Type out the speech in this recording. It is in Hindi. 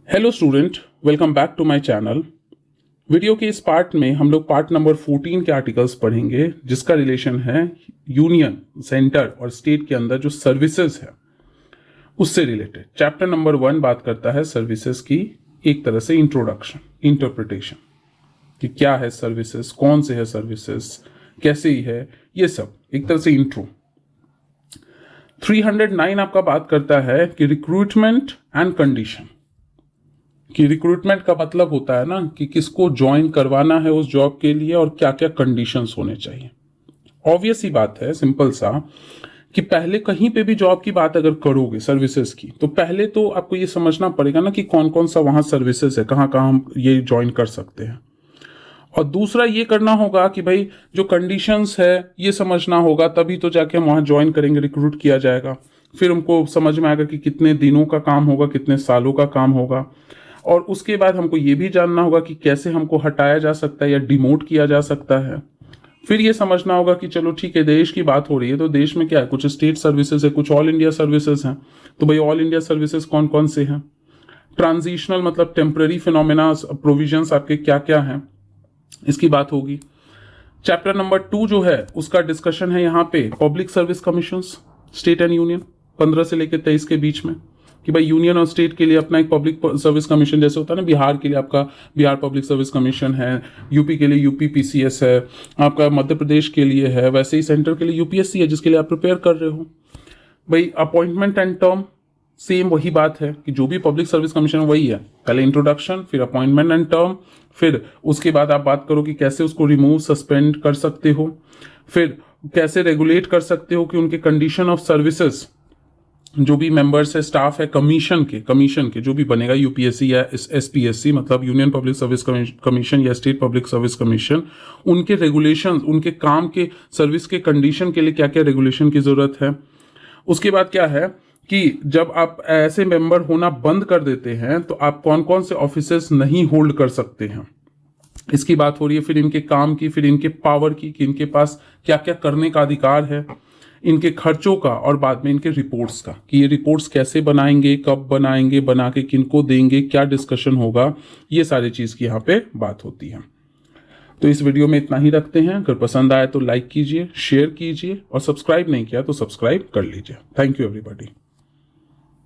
Hello student, welcome back to my channel. Video के इस पार्ट में हम लोग पार्ट नंबर 14 के आर्टिकल्स पढ़ेंगे, जिसका रिलेशन है यूनियन, सेंटर और स्टेट के अंदर जो सर्विसेज है उससे रिलेटेड। चैप्टर नंबर 1 बात करता है सर्विसेज की, एक तरह से इंट्रोडक्शन, इंटरप्रिटेशन कि क्या है सर्विसेज, कौन से है सर्विसेज, कैसे ही है, ये सब एक तरह से इंट्रो। 309 आपका बात करता है कि रिक्रूटमेंट एंड कंडीशन, कि रिक्रूटमेंट का मतलब होता है ना कि किसको ज्वाइन करवाना है उस जॉब के लिए और क्या क्या कंडीशंस होने चाहिए। ऑब्वियस ही बात है, सिंपल सा, कि पहले कहीं पे भी जॉब की बात अगर करोगे सर्विसेज की, तो पहले तो आपको ये समझना पड़ेगा ना कि कौन कौन सा वहां सर्विसेज है, कहाँ कहाँ हम ये ज्वाइन कर सकते हैं। और दूसरा ये करना होगा कि भाई जो कंडीशंस है ये समझना होगा, तभी तो जाके हम वहां ज्वाइन करेंगे, रिक्रूट किया जाएगा। फिर हमको समझ में आएगा कि कितने दिनों का काम होगा, कितने सालों का काम होगा। और उसके बाद हमको ये भी जानना होगा कि कैसे हमको हटाया जा सकता है या डिमोट किया जा सकता है। फिर ये समझना होगा कि चलो ठीक है, देश की बात हो रही है तो देश में क्या है, कुछ स्टेट सर्विसेज है, कुछ ऑल इंडिया सर्विसेज हैं। तो भाई ऑल इंडिया सर्विसेज कौन कौन से हैं, ट्रांजिशनल मतलब टेम्पररी फिनोमेना प्रोविजंस आपके क्या क्या हैं, इसकी बात होगी। चैप्टर नंबर 2 जो है उसका डिस्कशन है यहाँ पे public service commissions, state and union, 15 से लेकर 23 के बीच में, कि भाई यूनियन और स्टेट के लिए अपना एक पब्लिक सर्विस कमीशन जैसे होता है ना, बिहार के लिए आपका बिहार पब्लिक सर्विस कमीशन है, यूपी के लिए यूपी पीसीएस है, आपका मध्य प्रदेश के लिए है, वैसे ही सेंटर के लिए यूपीएससी है जिसके लिए आप प्रिपेयर कर रहे हो। भाई अपॉइंटमेंट एंड टर्म, सेम वही बात है कि जो भी पब्लिक सर्विस कमीशन वही है, पहले इंट्रोडक्शन, फिर अपॉइंटमेंट एंड टर्म, फिर उसके बाद आप बात करो कि कैसे उसको रिमूव सस्पेंड कर सकते हो, फिर कैसे रेगुलेट कर सकते हो कि उनके कंडीशन ऑफ सर्विसेज, जो भी मेंबर्स है, स्टाफ है, कमीशन के जो भी बनेगा, यूपीएससी या एसपीएससी मतलब यूनियन पब्लिक सर्विस कमीशन या स्टेट पब्लिक सर्विस कमीशन, उनके रेगुलेशन, उनके काम के सर्विस के कंडीशन के लिए क्या क्या रेगुलेशन की जरूरत है। उसके बाद क्या है कि जब आप ऐसे मेंबर होना बंद कर देते हैं तो आप कौन कौन से ऑफिसेस नहीं होल्ड कर सकते हैं, इसकी बात हो रही है। फिर इनके काम की, फिर इनके पावर की, कि इनके पास क्या क्या करने का अधिकार है, इनके खर्चों का, और बाद में इनके रिपोर्ट्स का, कि ये रिपोर्ट्स कैसे बनाएंगे, कब बनाएंगे, बना के किनको देंगे, क्या डिस्कशन होगा, ये सारी चीज़ की यहाँ पे बात होती है। तो इस वीडियो में इतना ही रखते हैं। अगर पसंद आए तो लाइक कीजिए, शेयर कीजिए, और सब्सक्राइब नहीं किया तो सब्सक्राइब कर लीजिए। Thank you everybody.